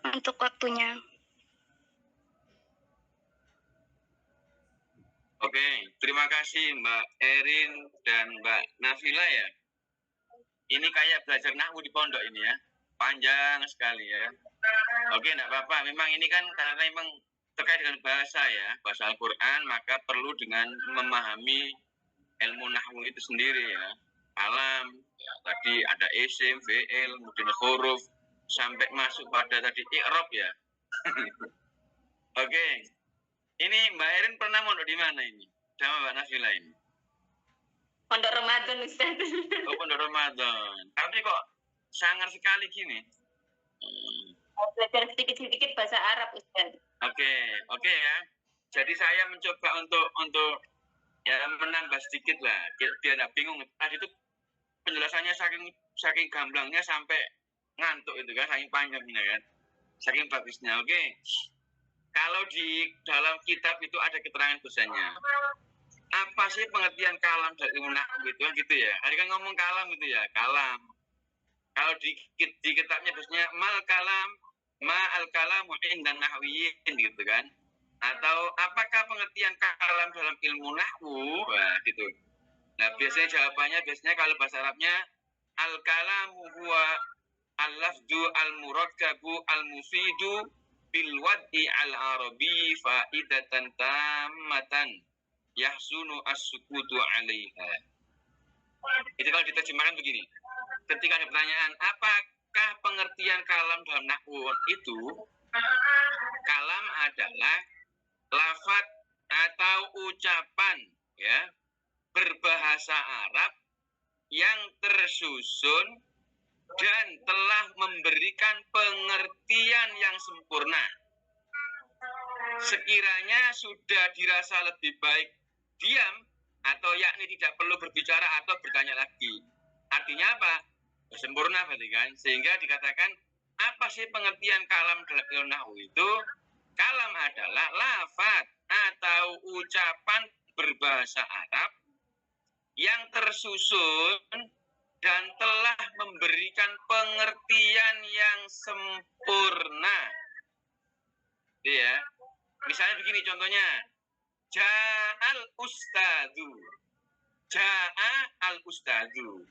untuk waktunya. Oke, terima kasih Mbak Erin dan Mbak Nafila ya. Ini kayak belajar nahwu di pondok ini ya. Panjang sekali ya. Oke, enggak apa-apa. Memang ini kan karena memang terkait dengan bahasa ya, bahasa Al-Quran, maka perlu dengan memahami ilmu nahwu itu sendiri ya. Alam, ya, tadi ada isim, fi'il, kemudian huruf, sampai masuk pada tadi i'rab ya. Oke. Ini Mbak Erin pernah mondok di mana ini? Sama Mbak Nafila ini? Pondok Ramadan, Ustaz. Oh, pondok Ramadan. Tapi kok sangar sekali gini? Belajar sedikit-sedikit bahasa Arab, Ustaz. Oke ya. Jadi saya mencoba untuk ya menambah sedikit lah, biar nggak bingung. Tadi itu penjelasannya saking gamblangnya sampai ngantuk itu kan, saking panjangnya kan, saking bagusnya. Oke. Kalau di dalam kitab itu ada keterangan dosennya. Apa sih pengertian kalam dari ilmu nahwu itu kan gitu ya. Tadi kan ngomong kalam itu ya, kalam. Kalau di kitabnya biasanya mal kalam, ma al kalamu indan nahwiyin gitu kan. Atau apakah pengertian kalam dalam ilmu nahwu? Nah, gitu. Nah, biasanya jawabannya kalau bahasa Arabnya al kalamu huwa al-lafdu al-murakkabu al-mufidu bil wad'i al-arabi faidatan tammatan yahsunu as-sukutu 'alaiha. Itu kalau diterjemahkan begini. Ketika ada pertanyaan, apakah pengertian kalam dalam nahwu itu? Kalam adalah lafaz atau ucapan ya berbahasa Arab yang tersusun dan telah memberikan pengertian yang sempurna. Sekiranya sudah dirasa lebih baik diam atau yakni tidak perlu berbicara atau bertanya lagi. Artinya apa? Sempurna berarti kan. Sehingga dikatakan apa sih pengertian kalam dalam ilmu nahwu itu? Kalam adalah lafaz atau ucapan berbahasa Arab yang tersusun dan telah memberikan pengertian yang sempurna. Ya. Misalnya begini contohnya. Ja'al ustadu. Ja'a al ustadu.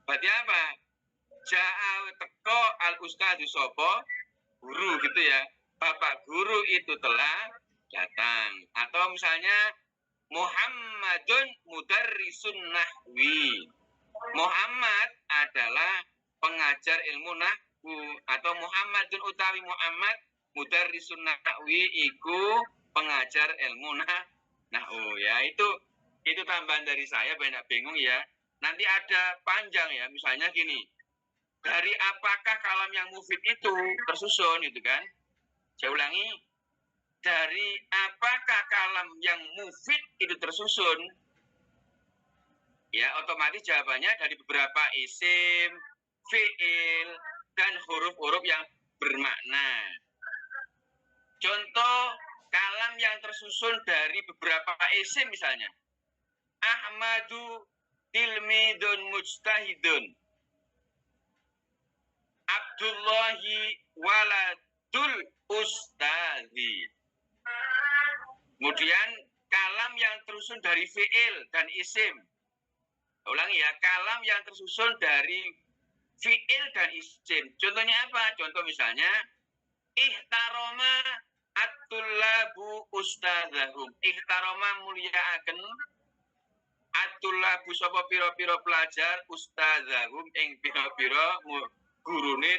Berarti apa? Ja'a teko al ustadzu sapa guru gitu ya. Bapak guru itu telah datang. Atau misalnya Muhammadun mudarrisun nahwi. Muhammad adalah pengajar ilmu nahwu, atau Muhammadun utawi Muhammad mudarrisun nahwi iku pengajar ilmu nahwu ya. Itu tambahan dari saya, banyak bingung ya. Nanti ada panjang ya, misalnya gini. Dari apakah kalam yang mufid itu tersusun gitu kan? Saya ulangi, dari apakah kalam yang mufid itu tersusun? Ya, otomatis jawabannya dari beberapa isim, fi'il, dan huruf-huruf yang bermakna. Contoh kalam yang tersusun dari beberapa isim misalnya. Ahmadu tilmidun mujtahidun. Abdullahi waladul ustadzi. Kemudian kalam yang tersusun dari fi'il dan isim. Ulangi ya, kalam yang tersusun dari fi'il dan isim. Contohnya apa? Contoh misalnya, ihtaroma at-tullabu ustadzahum. Ihtaroma mulyaaken at-tullabu sapa pira-pira pelajar ustadzahum ing pira-pira gurune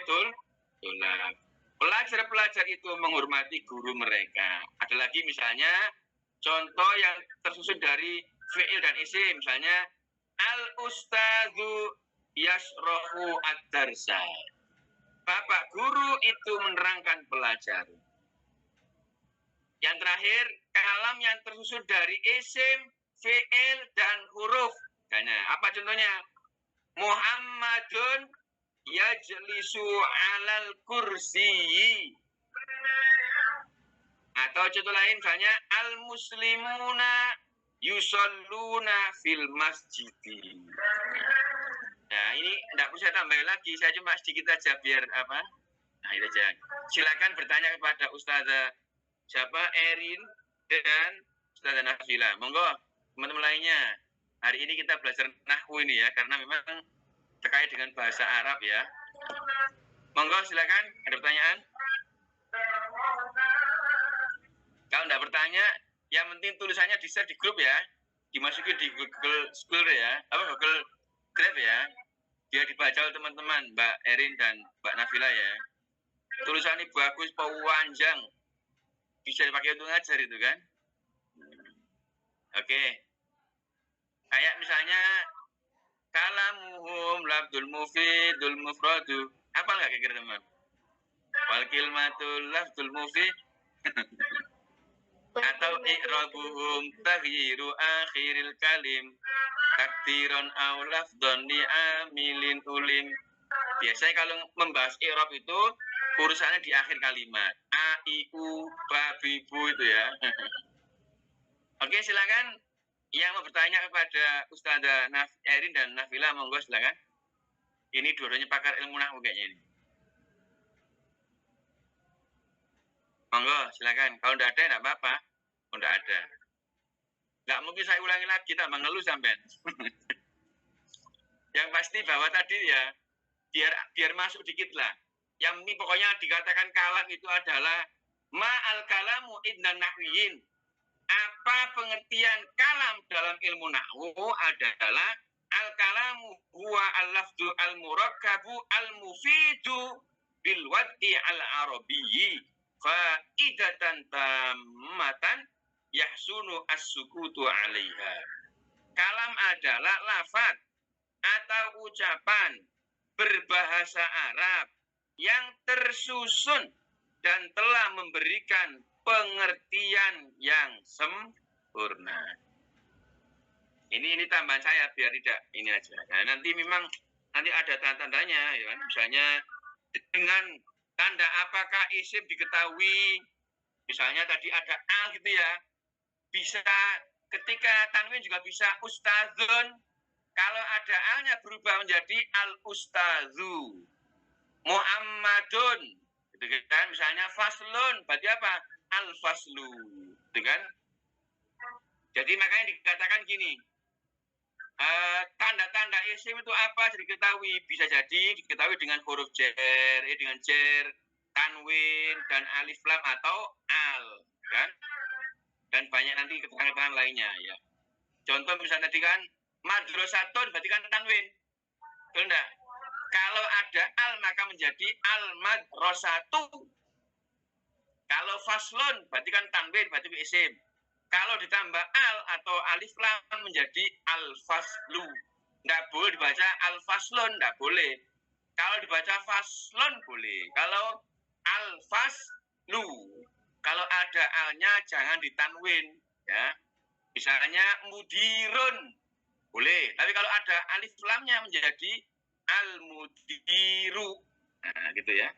tulab. Pelajar-pelajar itu menghormati guru mereka. Ada lagi misalnya contoh yang tersusun dari fi'il dan isim. Misalnya al-ustadzu yasrohu ad-darsa. Bapak guru itu menerangkan pelajaran. Yang terakhir, kalam yang tersusun dari isim, fi'il, dan huruf. Apa contohnya? Muhammadun yajlisu alal kursi. Atau contoh lain misalnya al-muslimuna yusalluna fil masjidi. Nah, ini enggak perlu saya tambahin lagi, saya cuma sedikit aja biar apa? Nah, itu aja. Silakan bertanya kepada Ustazah siapa, Erin dan Ustazah Nafila. Monggo teman-teman lainnya. Hari ini kita belajar nahwu ini ya, karena memang terkait dengan bahasa Arab ya. Monggo silakan, ada pertanyaan? Kalau enggak bertanya, yang penting tulisannya di-share di grup ya. Dimasukin di Google School ya, Google Drive ya. Biar dibaca oleh teman-teman, Mbak Erin dan Mbak Nafila ya. Tulisannya bagus, panjang. Bisa dipakai untuk ngajar itu kan. Oke. Kayak misalnya kalamuhum labdul mufidul mufradu. Apa enggak kira-kira teman? Wal kilmatul labdul mufid. Atau i'rabuhum taghyiru akhiril kalim takdiron aw lafdhon li amilin ulim. Biasanya kalau membahas i'rab itu urusannya di akhir kalimat. A, I, U, Ba, Bi, Bu itu ya. Oke, silakan. Yang mau bertanya kepada Ustazah Erin dan Nafila, monggo silakan. Ini dua-duanya pakar ilmu nahwu kayaknya ini. Monggo, silakan. Kalau tidak ada, tidak apa-apa. Kalau tidak ada. Nggak mungkin saya ulangi lagi, tambah ngeluh sampean. Yang pasti bahwa tadi ya, biar masuk dikit lah. Yang ini pokoknya dikatakan kalam itu adalah ma'al kalamu idnan nahwiyin. Apa pengertian kalam dalam ilmu nahwu adalah al-kalamu huwa al-lafdu al-murakkabu al-mufidu bil wad'i al-arabiyyi faidatan tammatan yahsunu as-sukutu 'alaiha. Kalam adalah lafaz atau ucapan berbahasa Arab yang tersusun dan telah memberikan pengertian yang sempurna. Ini tambahan saya biar tidak ini aja. Nah, nanti ada tanda-tandanya ya kan. Misalnya dengan tanda apakah isim diketahui. Misalnya tadi ada al gitu ya. Bisa ketika tanwin juga bisa ustadzun. Kalau ada alnya berubah menjadi al-ustadzu. Muhammadun. Gitu kan. Misalnya faslun. Berarti apa? Al-faslu. Gitu kan. Jadi makanya dikatakan gini. Tanda-tanda isim itu apa diketahui? Bisa jadi diketahui dengan huruf jer, dengan jer, tanwin, dan alif lam atau al, kan? Dan banyak nanti keterangan-keterangan lainnya ya. Contoh misalnya tadi kan madrasatun berarti kan tanwin, betul enggak? Kalau ada al maka menjadi al madrasatu. Kalau faslun berarti kan tanwin, berarti isim. Kalau ditambah al atau alif lam menjadi al-faslu. Nggak boleh dibaca al-faslun, nggak boleh. Kalau dibaca faslun boleh. Kalau al-faslu. Kalau ada alnya jangan ditanwin. Ya. Misalnya mudirun. Boleh. Tapi kalau ada alif lamnya menjadi al-mudiru. Nah, gitu ya.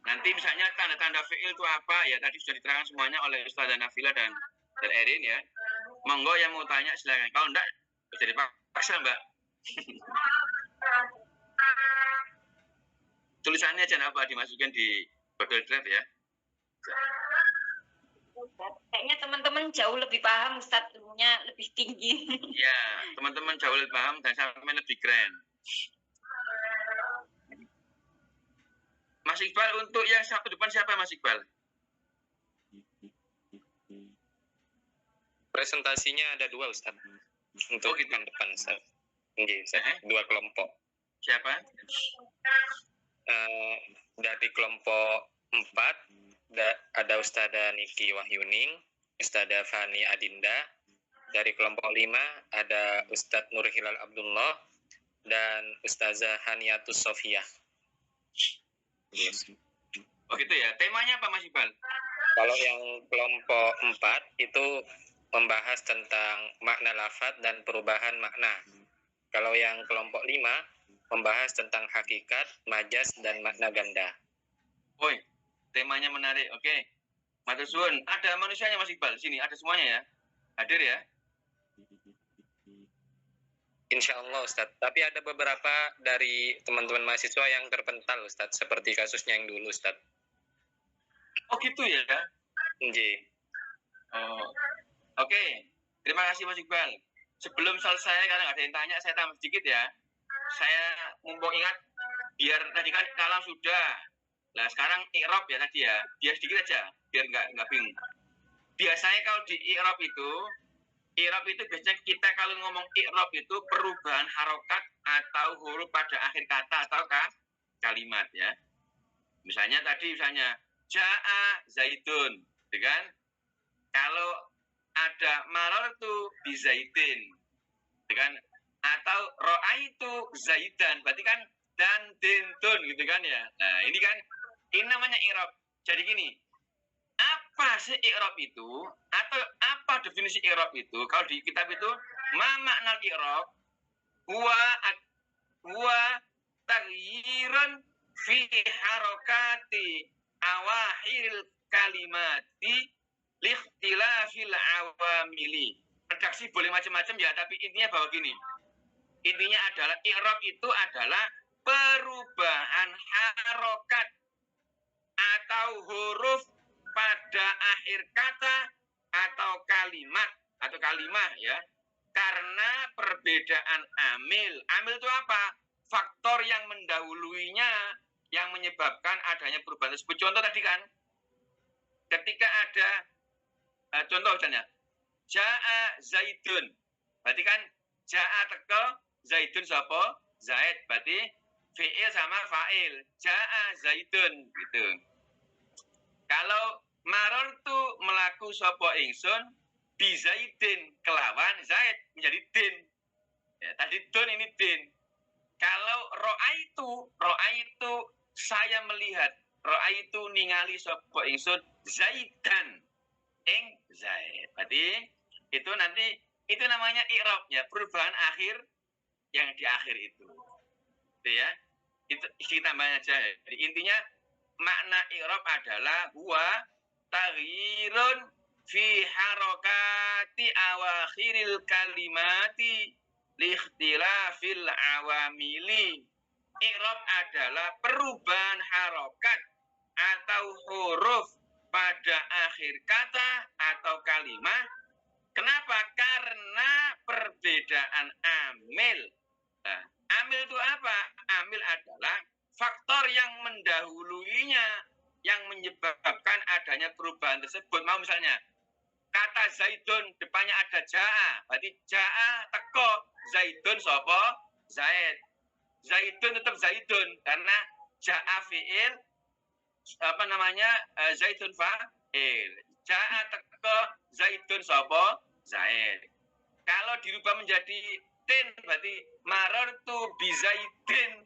Nanti misalnya tanda-tanda fi'il itu apa? Ya tadi sudah diterangkan semuanya oleh Ustazah Nafila dan Erin ya. Monggo yang mau tanya silakan. Kalau enggak bisa dipaksa Mbak. Tulisannya jangan apa dimasukkan di Google Drive ya. Kayaknya teman-teman jauh lebih paham, Ustadz, ilmunya lebih tinggi. Ya, teman-teman jauh lebih paham dan sampai lebih keren. Mas Iqbal, untuk yang satu depan siapa Mas Iqbal? Presentasinya ada 2 Ustaz. Untuk gitu. depan Ustaz. Nggih, Ustaz. 2 kelompok. Siapa? Dari kelompok 4 ada Ustazah Niki Wahyuning, Ustazah Fani Adinda. Dari kelompok 5 ada Ustadz Nur Hilal Abdullah dan Ustazah Haniatus Sofiyah. Yes. Oh gitu ya. Temanya apa Mas Iqbal? Kalau yang kelompok 4 itu membahas tentang makna lafaz dan perubahan makna. Kalau yang kelompok 5 membahas tentang hakikat, majaz, dan makna ganda. Oi, temanya menarik. Oke. Matur suwun. Ada manusianya Mas Iqbal sini, ada semuanya ya. Hadir ya. Insya Allah Ustadz. Tapi ada beberapa dari teman-teman mahasiswa yang terpental Ustadz, seperti kasusnya yang dulu Ustadz. Oh gitu ya. Nggih. Oh. Oke. Terima kasih Mas Iqbal. Sebelum selesai karena nggak ada yang tanya, saya tambah sedikit ya. Saya mumpung ingat, biar tadi kan kalam sudah. Nah sekarang i'rab ya tadi ya. Biar sedikit aja, biar nggak bingung. Biasanya kalau di i'rab itu biasanya kita kalau ngomong i'rab itu perubahan harokat atau huruf pada akhir kata atau kalimat ya. Misalnya ja'a zaidun, gitu kan? Kalau ada marartu bi zaidin, gitu kan? Atau ra'aitu zaidan, berarti kan dan dintun gitu kan ya. Nah, ini namanya i'rab. Jadi gini, apa sih i'rab itu atau apa definisi i'rab itu? Kalau di kitab itu ma makna i'rab huwa taghyirun fi harakati awahiril kalimati likhtilafil awamili. Redaksi boleh macam-macam ya, tapi intinya bahwa gini. Intinya adalah i'rab itu adalah perubahan harokat atau huruf pada akhir kata atau kalimat atau kalimah ya, karena perbedaan amil. Amil itu apa? Faktor yang mendahuluinya yang menyebabkan adanya perubahan tersebut. Contoh tadi kan, ketika ada contoh misalnya ja'a zaidun, berarti kan ja'a teko zaidun sapa? Zaid, berarti fi'il sama fa'il. Ja'a zaidun gitu. Kalau marartu melaku sapa ingsun bi zaidin kelawan zaid menjadi din. Ya, tadi dun ini din. Kalau ro'aitu saya melihat, ro'aitu ningali sapa ingsun zaidan ing zaid. Berarti itu nanti itu namanya i'rab ya, perubahan akhir yang di akhir itu. Itu ya. Itu isi tambahan aja. Jadi intinya makna i'rab adalah huwa taghyirun fi harakati awakhiril kalimati likhtilafil awamili. I'rab adalah perubahan harokat atau huruf pada akhir kata atau kalimat. Kenapa? Karena perbedaan perbedaan amil. Nah, amil itu apa? Amil adalah faktor yang mendahuluinya, yang menyebabkan adanya perubahan tersebut. Mau misalnya, kata Zaidun depannya ada ja'a, berarti ja'a teko, Zaidun sopo? Zaid. Zaidun tetap Zaidun, karena ja'a fi'il, Zaidun fa'il. Ja'a teko, Zaidun sopo? Zaid. Kalau dirubah menjadi tin, berarti marartu bizaidin.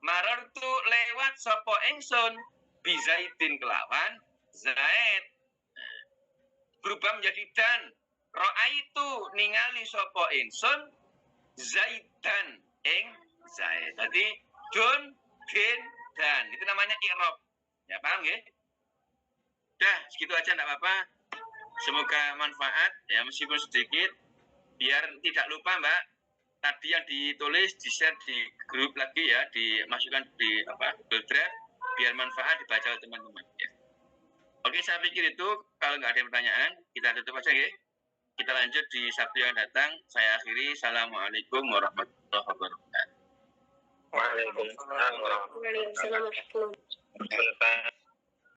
Marartu lewat sopo ingsun bizaidin kelawan Zaid. Berubah menjadi dan. Ra'aitu ningali sopo ingsun Zaidan ing Zaid. Jadi dun, din, dan. Itu namanya i'rab. Ya paham ya? Dah, segitu aja enggak apa-apa. Semoga manfaat ya, meskipun sedikit, biar tidak lupa Mbak. Tadi yang ditulis di-share di grup lagi ya, dimasukkan di Google Drive, biar manfaat dibaca oleh teman-teman ya. Oke, saya pikir itu. Kalau nggak ada pertanyaan, kita tutup aja ya. Kita lanjut di Sabtu yang datang. Saya akhiri. Assalamualaikum warahmatullahi wabarakatuh. Waalaikumsalam warahmatullahi wabarakatuh.